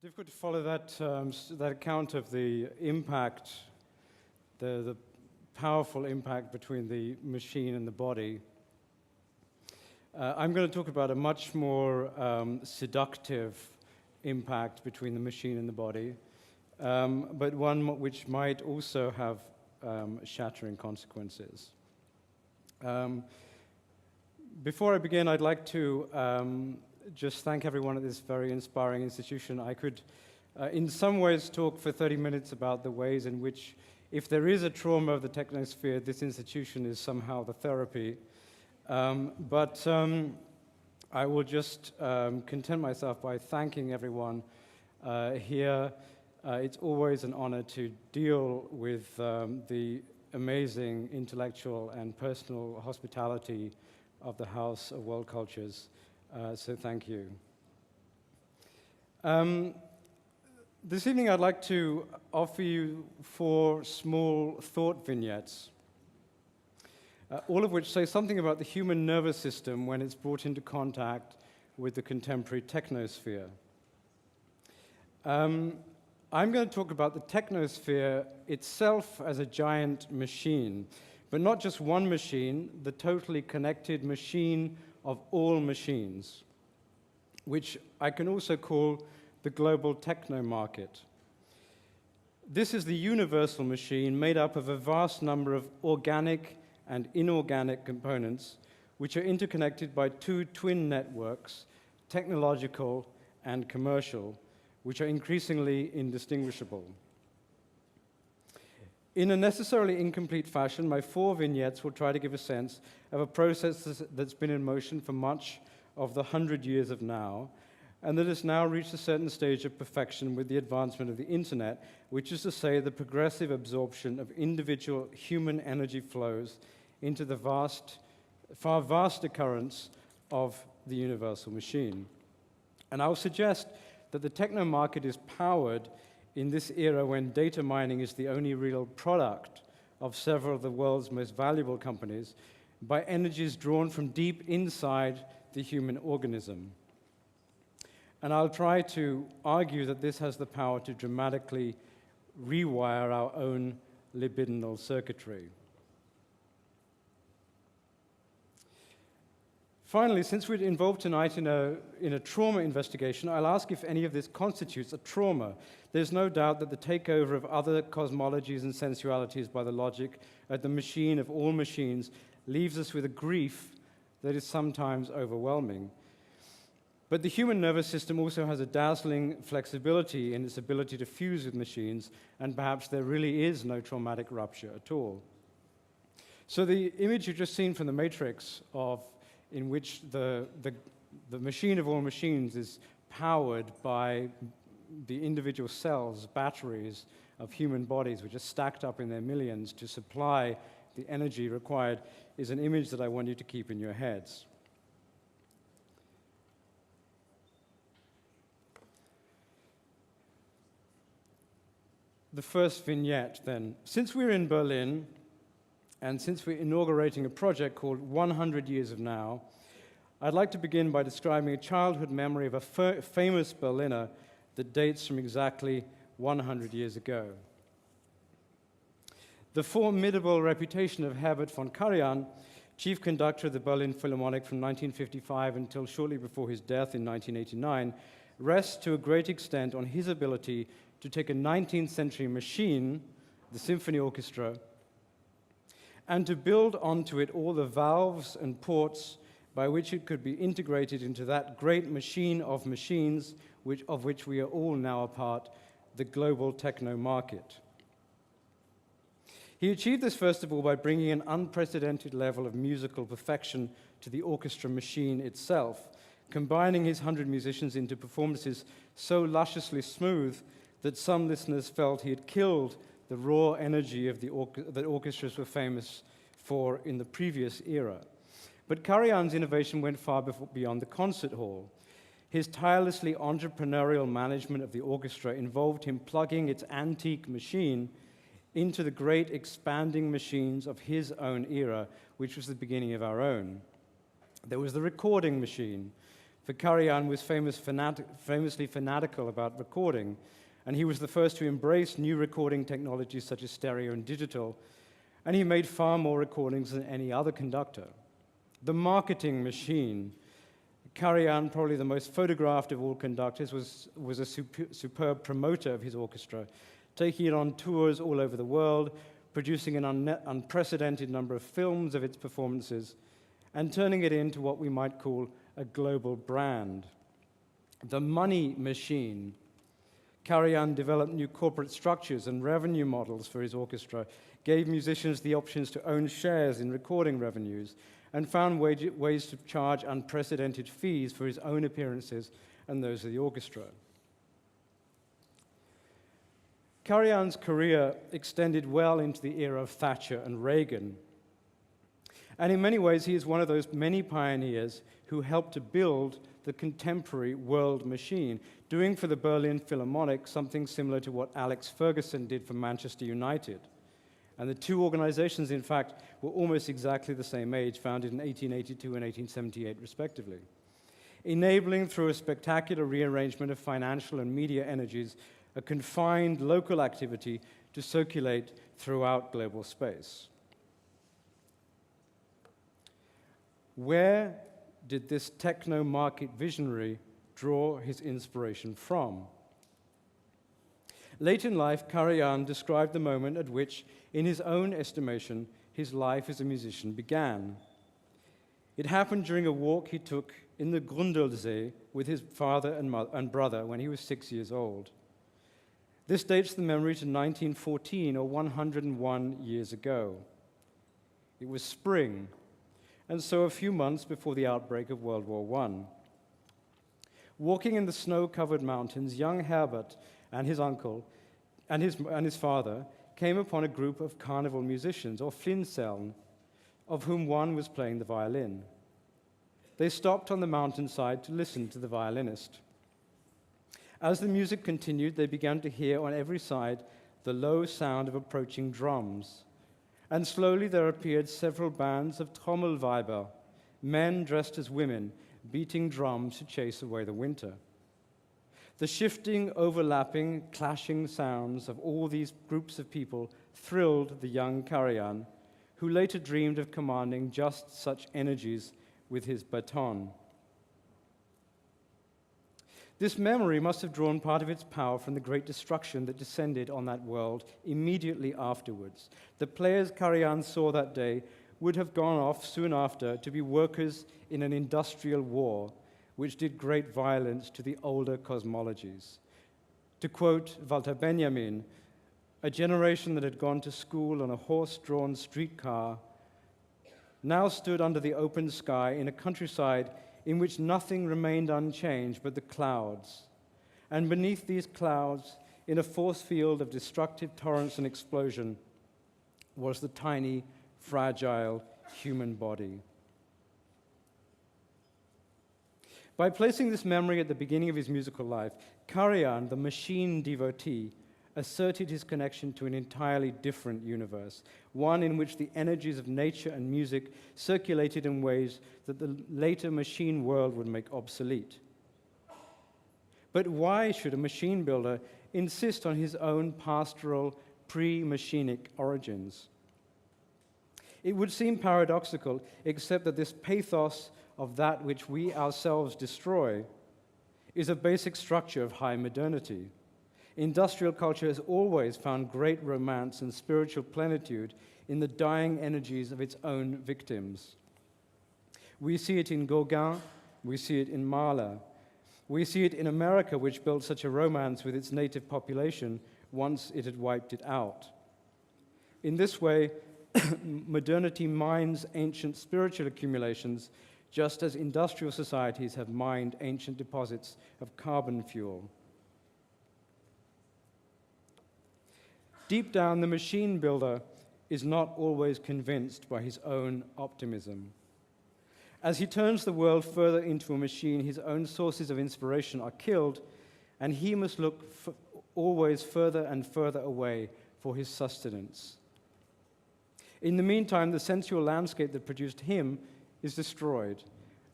Difficult to follow that account of the impact, the powerful impact between the machine and the body. I'm going to talk about a much more seductive impact between the machine and the body, but one which might also have shattering consequences. Before I begin, I'd like to just thank everyone at this very inspiring institution. I could, in some ways, talk for 30 minutes about the ways in which, if there is a trauma of the technosphere, this institution is somehow the therapy. But I will just content myself by thanking everyone here. It's always an honor to deal with the amazing intellectual and personal hospitality of the House of World Cultures. So thank you. This evening I'd like to offer you 4 small thought vignettes, all of which say something about the human nervous system when it's brought into contact with the contemporary technosphere. I'm going to talk about the technosphere itself as a giant machine, but not just one machine, the totally connected machine of all machines, which I can also call the global techno market. This is the universal machine made up of a vast number of organic and inorganic components which are interconnected by 2 twin networks, technological and commercial, which are increasingly indistinguishable. In a necessarily incomplete fashion, my 4 vignettes will try to give a sense of a process that's been in motion for much of the 100 years of now, and that has now reached a certain stage of perfection with the advancement of the internet, which is to say the progressive absorption of individual human energy flows into the far vaster currents of the universal machine. And I'll suggest that the techno market is powered in this era when data mining is the only real product of several of the world's most valuable companies, by energies drawn from deep inside the human organism. And I'll try to argue that this has the power to dramatically rewire our own libidinal circuitry. Finally, since we're involved tonight in a trauma investigation, I'll ask if any of this constitutes a trauma. There's no doubt that the takeover of other cosmologies and sensualities by the logic at the machine of all machines leaves us with a grief that is sometimes overwhelming. But the human nervous system also has a dazzling flexibility in its ability to fuse with machines, and perhaps there really is no traumatic rupture at all. So the image you've just seen from the Matrix in which the machine of all machines is powered by the individual cells, batteries of human bodies, which are stacked up in their millions to supply the energy required, is an image that I want you to keep in your heads. The first vignette, then. Since we're in Berlin, and since we're inaugurating a project called 100 Years of Now, I'd like to begin by describing a childhood memory of a famous Berliner that dates from exactly 100 years ago. The formidable reputation of Herbert von Karajan, chief conductor of the Berlin Philharmonic from 1955 until shortly before his death in 1989, rests to a great extent on his ability to take a 19th century machine, the symphony orchestra, and to build onto it all the valves and ports by which it could be integrated into that great machine of machines of which we are all now a part, the global techno market. He achieved this, first of all, by bringing an unprecedented level of musical perfection to the orchestra machine itself, combining his 100 musicians into performances so lusciously smooth that some listeners felt he had killed the raw energy of that orchestras were famous for in the previous era. But Karajan's innovation went far beyond the concert hall. His tirelessly entrepreneurial management of the orchestra involved him plugging its antique machine into the great expanding machines of his own era, which was the beginning of our own. There was the recording machine, for Karajan was famously fanatical about recording, and he was the first to embrace new recording technologies such as stereo and digital, and he made far more recordings than any other conductor. The marketing machine. Karajan, probably the most photographed of all conductors, was a superb promoter of his orchestra, taking it on tours all over the world, producing an unprecedented number of films of its performances, and turning it into what we might call a global brand. The money machine. Karajan developed new corporate structures and revenue models for his orchestra, gave musicians the options to own shares in recording revenues, and found ways to charge unprecedented fees for his own appearances and those of the orchestra. Karajan's career extended well into the era of Thatcher and Reagan. And in many ways, he is one of those many pioneers who helped to build the contemporary world machine, doing for the Berlin Philharmonic something similar to what Alex Ferguson did for Manchester United. And the two organizations, in fact, were almost exactly the same age, founded in 1882 and 1878, respectively, enabling through a spectacular rearrangement of financial and media energies a confined local activity to circulate throughout global space. Where did this techno-market visionary draw his inspiration from? Late in life, Karajan described the moment at which, in his own estimation, his life as a musician began. It happened during a walk he took in the Grundlsee with his father and brother when he was 6 years old. This dates the memory to 1914, or 101 years ago. It was spring, and so a few months before the outbreak of World War I. Walking in the snow-covered mountains, young Herbert and his uncle and his father came upon a group of carnival musicians, or Flinseln, of whom one was playing the violin. They stopped on the mountainside to listen to the violinist. As the music continued, they began to hear on every side the low sound of approaching drums, and slowly there appeared several bands of Trommelweiber, men dressed as women, beating drums to chase away the winter. The shifting, overlapping, clashing sounds of all these groups of people thrilled the young Karajan, who later dreamed of commanding just such energies with his baton. This memory must have drawn part of its power from the great destruction that descended on that world immediately afterwards. The players Karajan saw that day would have gone off soon after to be workers in an industrial war, which did great violence to the older cosmologies. To quote Walter Benjamin, a generation that had gone to school on a horse-drawn streetcar now stood under the open sky in a countryside in which nothing remained unchanged but the clouds. And beneath these clouds, in a force field of destructive torrents and explosion, was the tiny, fragile human body. By placing this memory at the beginning of his musical life, Karajan, the machine devotee, asserted his connection to an entirely different universe, one in which the energies of nature and music circulated in ways that the later machine world would make obsolete. But why should a machine builder insist on his own pastoral, pre-machinic origins? It would seem paradoxical, except that this pathos of that which we ourselves destroy is a basic structure of high modernity. Industrial culture has always found great romance and spiritual plenitude in the dying energies of its own victims. We see it in Gauguin, we see it in Mahler, we see it in America, which built such a romance with its native population once it had wiped it out. In this way, modernity mines ancient spiritual accumulations, just as industrial societies have mined ancient deposits of carbon fuel. Deep down, the machine builder is not always convinced by his own optimism. As he turns the world further into a machine, his own sources of inspiration are killed, and he must look always further and further away for his sustenance. In the meantime, the sensual landscape that produced him is destroyed,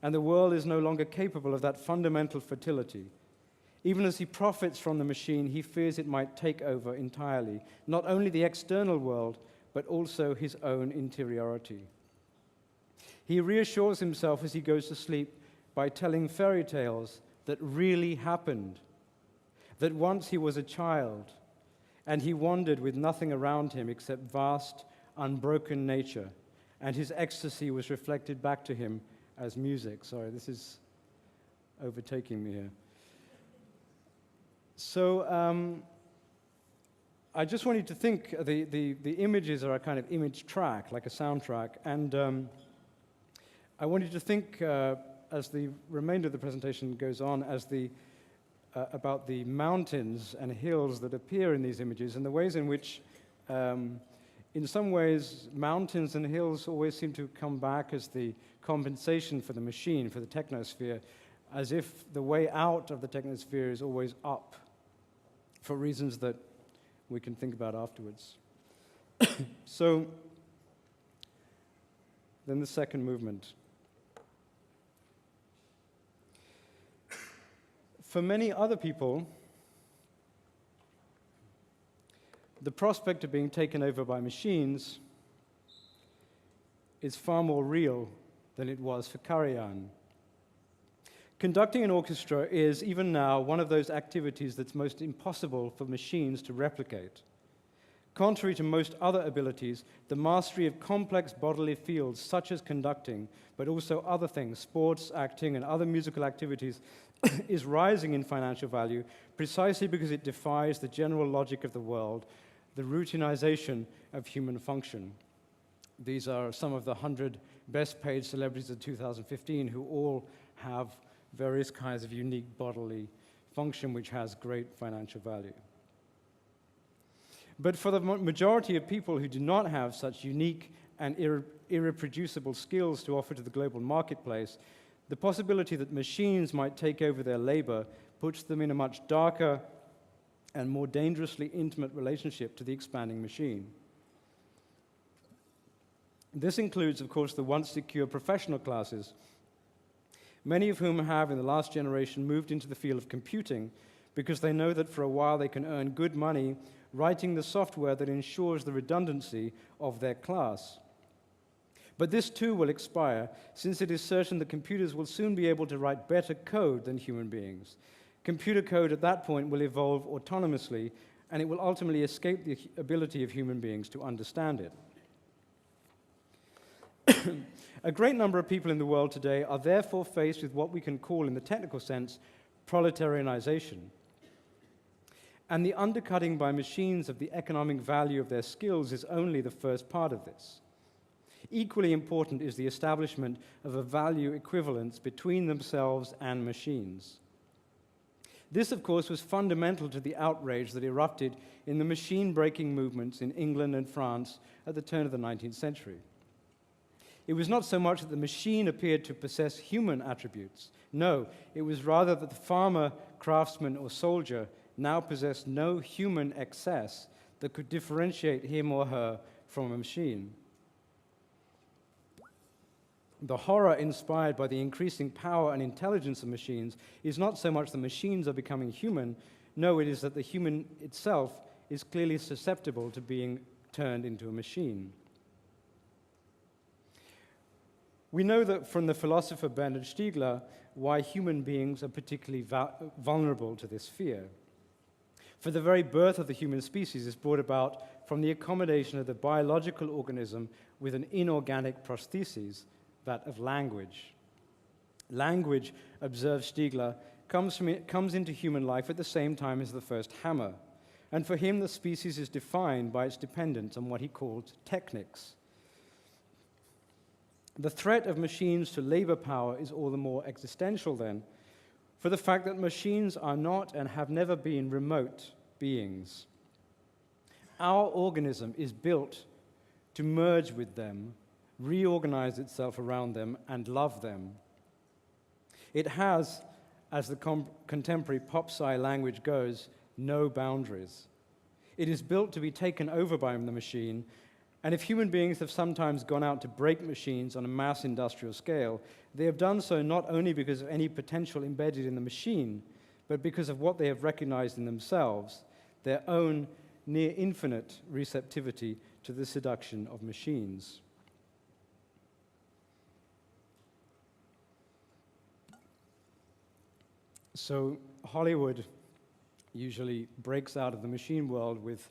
and the world is no longer capable of that fundamental fertility. Even as he profits from the machine, he fears it might take over entirely, not only the external world, but also his own interiority. He reassures himself as he goes to sleep by telling fairy tales that really happened, that once he was a child, and he wandered with nothing around him except vast, unbroken nature, and his ecstasy was reflected back to him as music. Sorry, this is overtaking me here. So I just want you to think, the images are a kind of image track, like a soundtrack, and I want you to think, as the remainder of the presentation goes on, about the mountains and hills that appear in these images, and the ways in which, in some ways, mountains and hills always seem to come back as the compensation for the machine, for the technosphere, as if the way out of the technosphere is always up, for reasons that we can think about afterwards. So, then the second movement. For many other people, the prospect of being taken over by machines is far more real than it was for Karan. Conducting an orchestra is, even now, one of those activities that's most impossible for machines to replicate. Contrary to most other abilities, the mastery of complex bodily fields such as conducting, but also other things, sports, acting, and other musical activities, is rising in financial value precisely because it defies the general logic of the world, the routinization of human function. These are some of the 100 best-paid celebrities of 2015 who all have various kinds of unique bodily function which has great financial value. But for the majority of people who do not have such unique and irreproducible skills to offer to the global marketplace, the possibility that machines might take over their labor puts them in a much darker and more dangerously intimate relationship to the expanding machine. This includes, of course, the once secure professional classes, many of whom have, in the last generation, moved into the field of computing because they know that for a while they can earn good money writing the software that ensures the redundancy of their class. But this too will expire, since it is certain that computers will soon be able to write better code than human beings. Computer code at that point will evolve autonomously, and it will ultimately escape the ability of human beings to understand it. A great number of people in the world today are therefore faced with what we can call, in the technical sense, proletarianization. And the undercutting by machines of the economic value of their skills is only the first part of this. Equally important is the establishment of a value equivalence between themselves and machines. This, of course, was fundamental to the outrage that erupted in the machine-breaking movements in England and France at the turn of the 19th century. It was not so much that the machine appeared to possess human attributes. No, it was rather that the farmer, craftsman, or soldier now possessed no human excess that could differentiate him or her from a machine. The horror inspired by the increasing power and intelligence of machines is not so much that machines are becoming human, no, it is that the human itself is clearly susceptible to being turned into a machine. We know that from the philosopher Bernhard Stiegler why human beings are particularly vulnerable to this fear. For the very birth of the human species is brought about from the accommodation of the biological organism with an inorganic prosthesis, that of language. Language, observes Stiegler, comes into human life at the same time as the first hammer, and for him the species is defined by its dependence on what he calls technics. The threat of machines to labor power is all the more existential then, for the fact that machines are not and have never been remote beings. Our organism is built to merge with them, reorganize itself around them, and love them. It has, as the contemporary pop-sci language goes, no boundaries. It is built to be taken over by the machine, And if human beings have sometimes gone out to break machines on a mass industrial scale, they have done so not only because of any potential embedded in the machine, but because of what they have recognized in themselves, their own near infinite receptivity to the seduction of machines. So Hollywood usually breaks out of the machine world with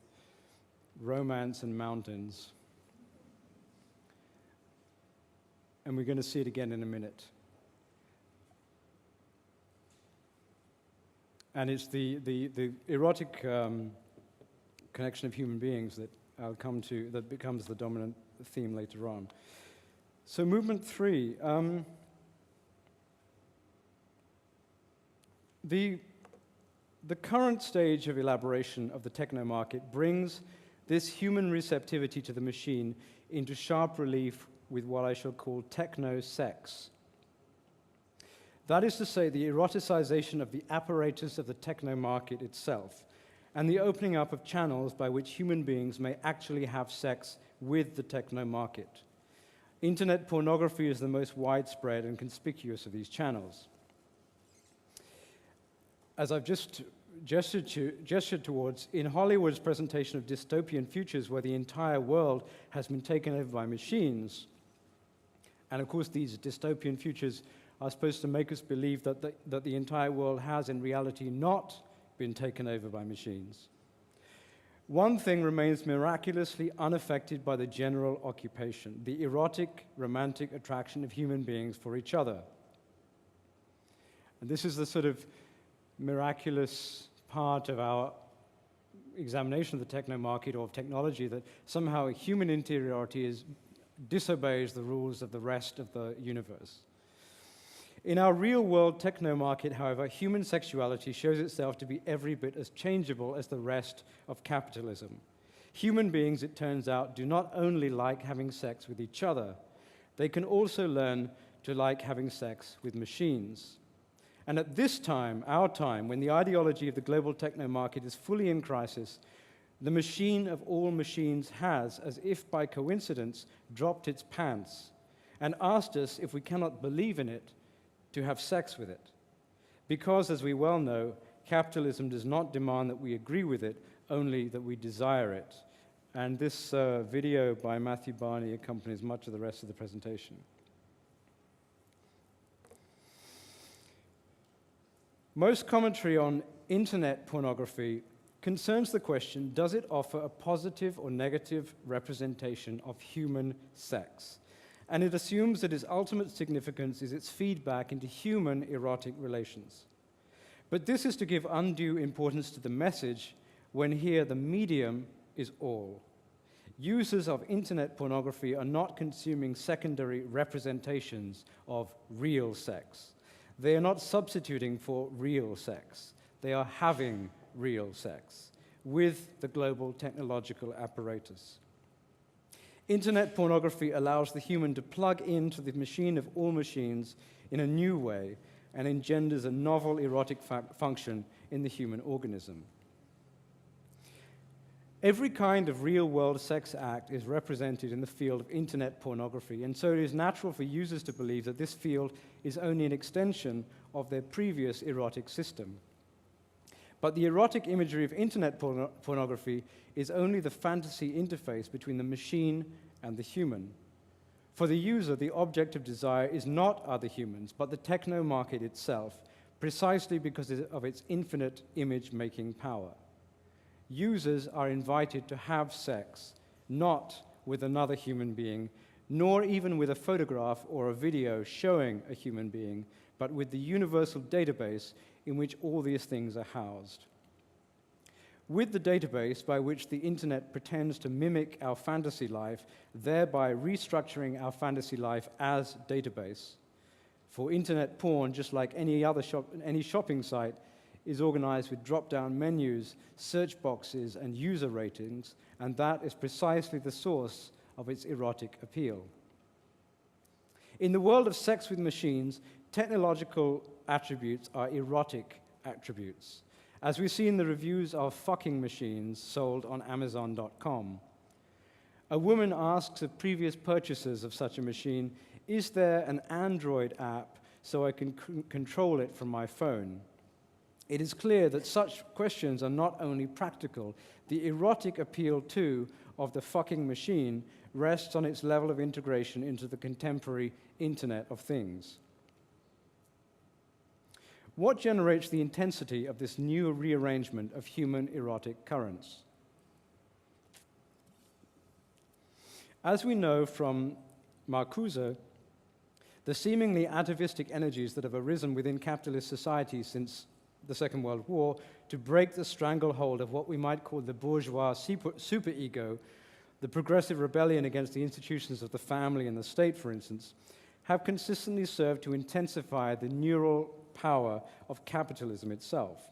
romance and mountains. And we're going to see it again in a minute. And it's the erotic connection of human beings that I'll come to, that becomes the dominant theme later on. So movement 3. The current stage of elaboration of the techno market brings this human receptivity to the machine into sharp relief with what I shall call technosex. That is to say, the eroticization of the apparatus of the techno market itself, and the opening up of channels by which human beings may actually have sex with the techno market. Internet pornography is the most widespread and conspicuous of these channels. As I've just gestured towards, in Hollywood's presentation of dystopian futures where the entire world has been taken over by machines, and of course these dystopian futures are supposed to make us believe that the entire world has in reality not been taken over by machines. One thing remains miraculously unaffected by the general occupation: the erotic, romantic attraction of human beings for each other. And this is the sort of miraculous part of our examination of the techno market or of technology, that somehow human interiority disobeys the rules of the rest of the universe. In our real-world techno market, however, human sexuality shows itself to be every bit as changeable as the rest of capitalism. Human beings, it turns out, do not only like having sex with each other, they can also learn to like having sex with machines. And at this time, our time, when the ideology of the global techno market is fully in crisis, the machine of all machines has, as if by coincidence, dropped its pants and asked us, if we cannot believe in it, to have sex with it. Because, as we well know, capitalism does not demand that we agree with it, only that we desire it. And this video by Matthew Barney accompanies much of the rest of the presentation. Most commentary on internet pornography concerns the question, does it offer a positive or negative representation of human sex? And it assumes that its ultimate significance is its feedback into human erotic relations. But this is to give undue importance to the message, when here the medium is all. Users of internet pornography are not consuming secondary representations of real sex. They are not substituting for real sex. They are having real sex with the global technological apparatus. Internet pornography allows the human to plug into the machine of all machines in a new way and engenders a novel erotic function in the human organism. Every kind of real-world sex act is represented in the field of internet pornography, and so it is natural for users to believe that this field is only an extension of their previous erotic system. But the erotic imagery of internet pornography is only the fantasy interface between the machine and the human. For the user, the object of desire is not other humans, but the techno market itself, precisely because of its infinite image-making power. Users are invited to have sex, not with another human being, nor even with a photograph or a video showing a human being, but with the universal database in which all these things are housed. With the database by which the internet pretends to mimic our fantasy life, thereby restructuring our fantasy life as database. For internet porn, just like any shopping site, is organized with drop-down menus, search boxes, and user ratings, and that is precisely the source of its erotic appeal. In the world of sex with machines, technological attributes are erotic attributes, as we see in the reviews of fucking machines sold on Amazon.com. A woman asks of previous purchasers of such a machine, "Is there an Android app so I can control it from my phone?" It is clear that such questions are not only practical. The erotic appeal, too, of the fucking machine rests on its level of integration into the contemporary Internet of Things. What generates the intensity of this new rearrangement of human erotic currents? As we know from Marcuse, the seemingly atavistic energies that have arisen within capitalist societies since the Second World War to break the stranglehold of what we might call the bourgeois superego, the progressive rebellion against the institutions of the family and the state, for instance, have consistently served to intensify the neural power of capitalism itself.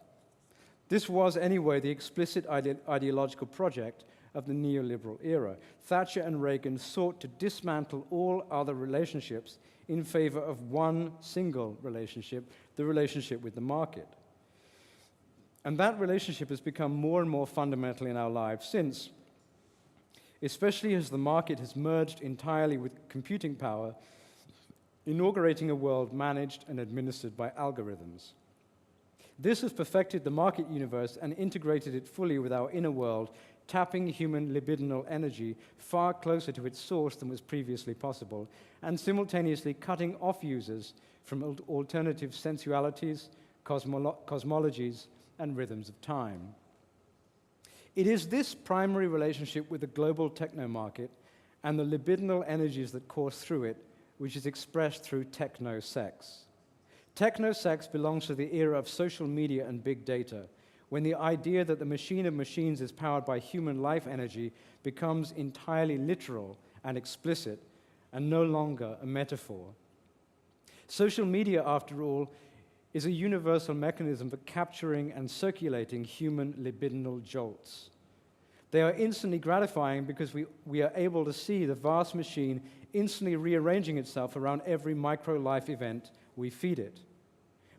This was, anyway, the explicit ideological project of the neoliberal era. Thatcher and Reagan sought to dismantle all other relationships in favor of one single relationship, the relationship with the market. And that relationship has become more and more fundamental in our lives since, especially as the market has merged entirely with computing power, inaugurating a world managed and administered by algorithms. This has perfected the market universe and integrated it fully with our inner world, tapping human libidinal energy far closer to its source than was previously possible, and simultaneously cutting off users from alternative sensualities, cosmologies, and rhythms of time. It is this primary relationship with the global techno-market and the libidinal energies that course through it which is expressed through technosex. Technosex belongs to the era of social media and big data, when the idea that the machine of machines is powered by human life energy becomes entirely literal and explicit and no longer a metaphor. Social media, after all, is a universal mechanism for capturing and circulating human libidinal jolts. They are instantly gratifying because we are able to see the vast machine instantly rearranging itself around every micro-life event we feed it.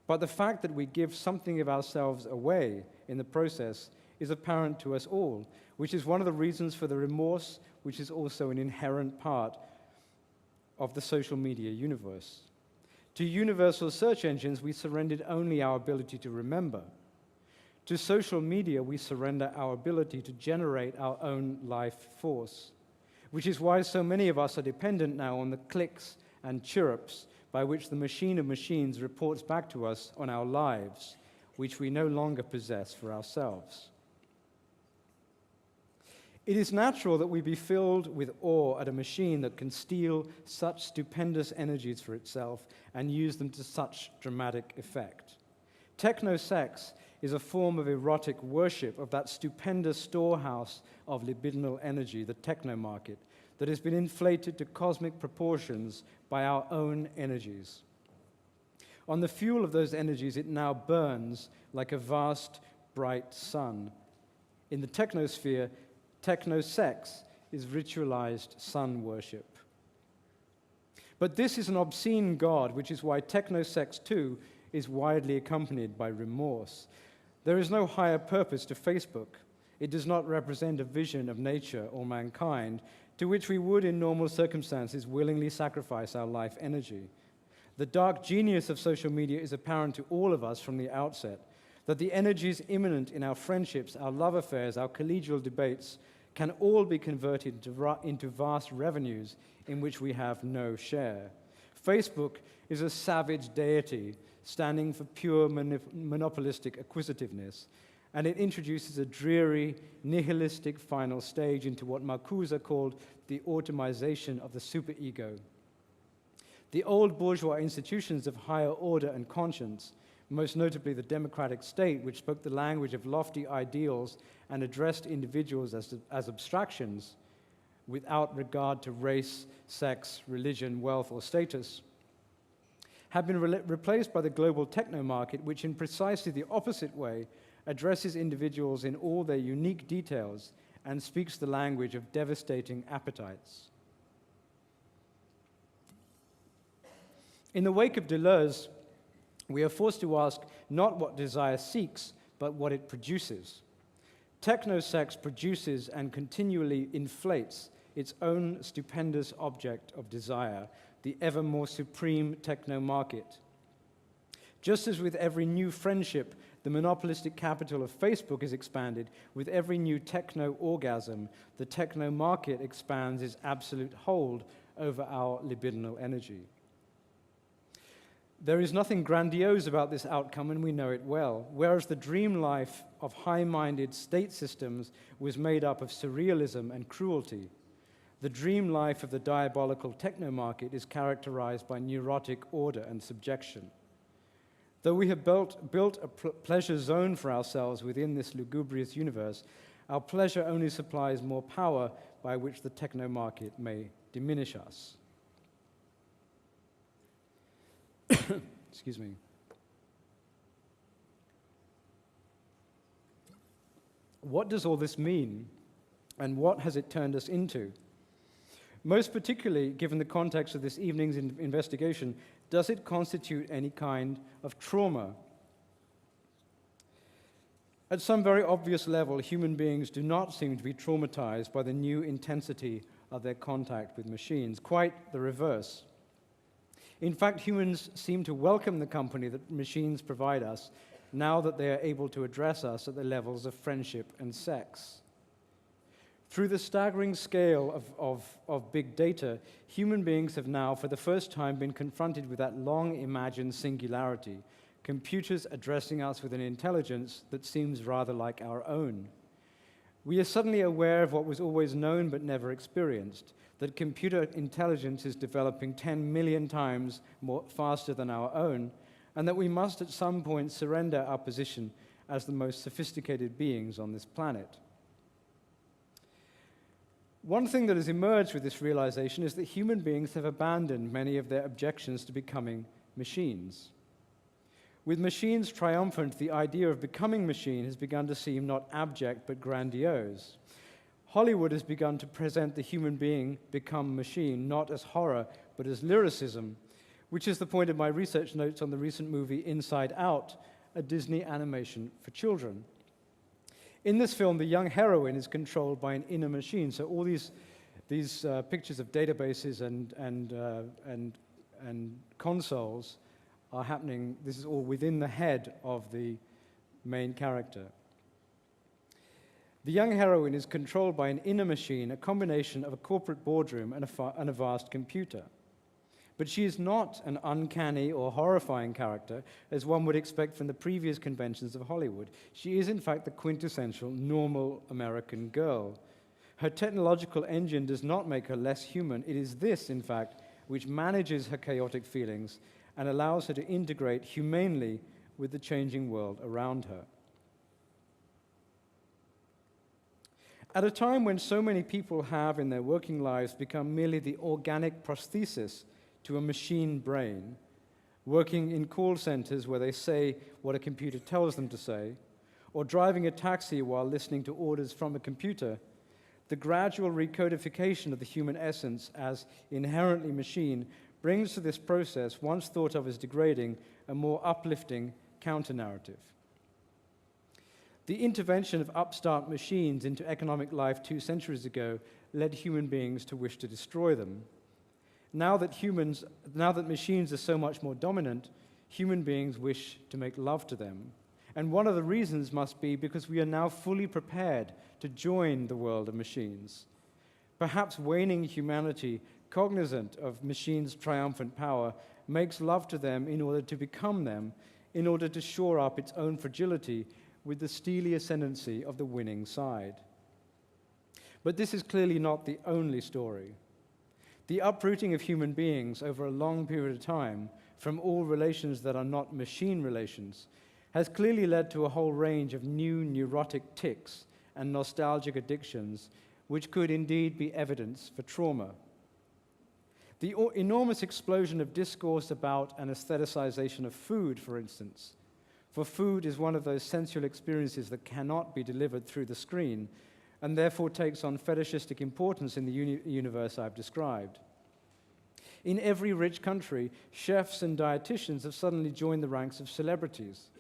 But the fact that we give something of ourselves away in the process is apparent to us all, which is one of the reasons for the remorse, which is also an inherent part of the social media universe. To universal search engines, we surrendered only our ability to remember. To social media, we surrender our ability to generate our own life force, which is why so many of us are dependent now on the clicks and chirrups by which the machine of machines reports back to us on our lives, which we no longer possess for ourselves. It is natural that we be filled with awe at a machine that can steal such stupendous energies for itself and use them to such dramatic effect. Technosex is a form of erotic worship of that stupendous storehouse of libidinal energy, the techno-market, that has been inflated to cosmic proportions by our own energies. On the fuel of those energies, it now burns like a vast, bright sun. In the technosphere, technosex is ritualized sun worship. But this is an obscene god, which is why technosex, too, is widely accompanied by remorse. There is no higher purpose to Facebook. It does not represent a vision of nature or mankind to which we would, in normal circumstances, willingly sacrifice our life energy. The dark genius of social media is apparent to all of us from the outset, that the energies immanent in our friendships, our love affairs, our collegial debates can all be converted into vast revenues in which we have no share. Facebook is a savage deity standing for pure monopolistic acquisitiveness, and it introduces a dreary, nihilistic final stage into what Marcuse called the automization of the superego. The old bourgeois institutions of higher order and conscience, most notably the democratic state, which spoke the language of lofty ideals and addressed individuals as abstractions without regard to race, sex, religion, wealth, or status, have been replaced by the global techno-market, which in precisely the opposite way addresses individuals in all their unique details and speaks the language of devastating appetites. In the wake of Deleuze, we are forced to ask not what desire seeks, but what it produces. Technosex produces and continually inflates its own stupendous object of desire, the ever more supreme techno-market. Just as with every new friendship, the monopolistic capital of Facebook is expanded, with every new techno-orgasm, the techno-market expands its absolute hold over our libidinal energy. There is nothing grandiose about this outcome, and we know it well. Whereas the dream life of high-minded state systems was made up of surrealism and cruelty, the dream life of the diabolical techno-market is characterized by neurotic order and subjection. Though we have built a pleasure zone for ourselves within this lugubrious universe, our pleasure only supplies more power by which the techno-market may diminish us. Excuse me. What does all this mean, and what has it turned us into? Most particularly, given the context of this evening's investigation, does it constitute any kind of trauma? At some very obvious level, human beings do not seem to be traumatized by the new intensity of their contact with machines. Quite the reverse. In fact, humans seem to welcome the company that machines provide us now that they are able to address us at the levels of friendship and sex. Through the staggering scale of big data, human beings have now, for the first time, been confronted with that long-imagined singularity, computers addressing us with an intelligence that seems rather like our own. We are suddenly aware of what was always known but never experienced, that computer intelligence is developing 10 million times faster than our own, and that we must at some point surrender our position as the most sophisticated beings on this planet. One thing that has emerged with this realization is that human beings have abandoned many of their objections to becoming machines. With machines triumphant, the idea of becoming machine has begun to seem not abject but grandiose. Hollywood has begun to present the human being become machine not as horror but as lyricism, which is the point of my research notes on the recent movie Inside Out, a Disney animation for children. In this film, the young heroine is controlled by an inner machine. So all these pictures of databases and consoles are happening. This is all within the head of the main character. The young heroine is controlled by an inner machine, a combination of a corporate boardroom and a vast computer. But she is not an uncanny or horrifying character, as one would expect from the previous conventions of Hollywood. She is, in fact, the quintessential normal American girl. Her technological engine does not make her less human. It is this, in fact, which manages her chaotic feelings and allows her to integrate humanely with the changing world around her. At a time when so many people have, in their working lives, become merely the organic prosthesis to a machine brain, working in call centers where they say what a computer tells them to say, or driving a taxi while listening to orders from a computer, the gradual recodification of the human essence as inherently machine brings to this process, once thought of as degrading, a more uplifting counter-narrative. The intervention of upstart machines into economic life 2 centuries ago led human beings to wish to destroy them. Now that machines are so much more dominant, human beings wish to make love to them. And one of the reasons must be because we are now fully prepared to join the world of machines. Perhaps waning humanity, cognizant of machines' triumphant power, makes love to them in order to become them, in order to shore up its own fragility with the steely ascendancy of the winning side. But this is clearly not the only story. The uprooting of human beings over a long period of time from all relations that are not machine relations has clearly led to a whole range of new neurotic tics and nostalgic addictions which could indeed be evidence for trauma. The enormous explosion of discourse about an aestheticization of food, for instance, for food is one of those sensual experiences that cannot be delivered through the screen, and therefore takes on fetishistic importance in the universe I've described. In every rich country, chefs and dietitians have suddenly joined the ranks of celebrities.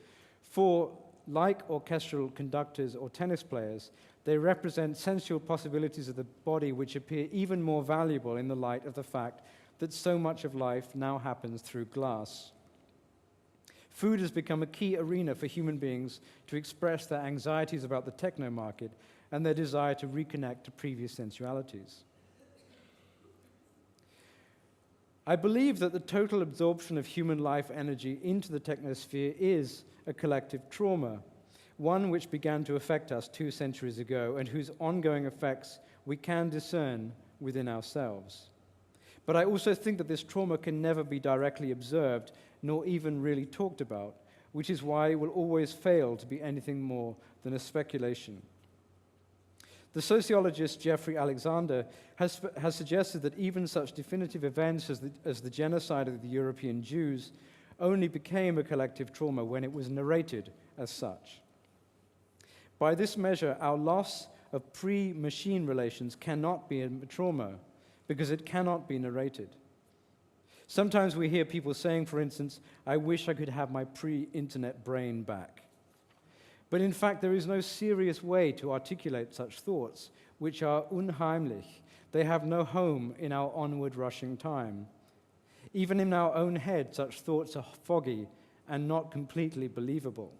For, like orchestral conductors or tennis players, They represent sensual possibilities of the body which appear even more valuable in the light of the fact that so much of life now happens through glass. Food has become a key arena for human beings to express their anxieties about the techno market and their desire to reconnect to previous sensualities. I believe that the total absorption of human life energy into the technosphere is a collective trauma, one which began to affect us 2 centuries ago and whose ongoing effects we can discern within ourselves. But I also think that this trauma can never be directly observed, nor even really talked about, which is why it will always fail to be anything more than a speculation. The sociologist Jeffrey Alexander has suggested that even such definitive events as the genocide of the European Jews only became a collective trauma when it was narrated as such. By this measure, our loss of pre-machine relations cannot be a trauma, because it cannot be narrated. Sometimes we hear people saying, for instance, "I wish I could have my pre-internet brain back." But in fact, there is no serious way to articulate such thoughts, which are unheimlich. They have no home in our onward rushing time. Even in our own head, such thoughts are foggy and not completely believable.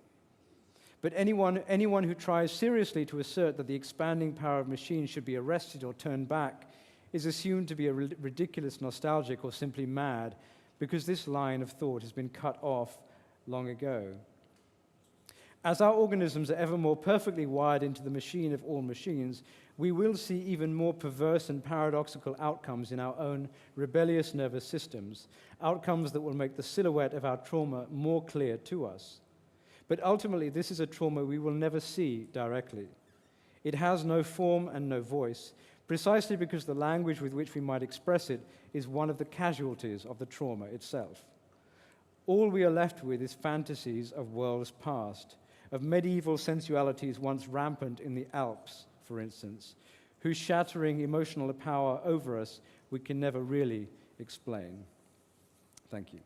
But anyone who tries seriously to assert that the expanding power of machines should be arrested or turned back is assumed to be a ridiculous nostalgic or simply mad, because this line of thought has been cut off long ago. As our organisms are ever more perfectly wired into the machine of all machines, we will see even more perverse and paradoxical outcomes in our own rebellious nervous systems, outcomes that will make the silhouette of our trauma more clear to us. But ultimately, this is a trauma we will never see directly. It has no form and no voice, precisely because the language with which we might express it is one of the casualties of the trauma itself. All we are left with is fantasies of worlds past, of medieval sensualities once rampant in the Alps, for instance, whose shattering emotional power over us we can never really explain. Thank you.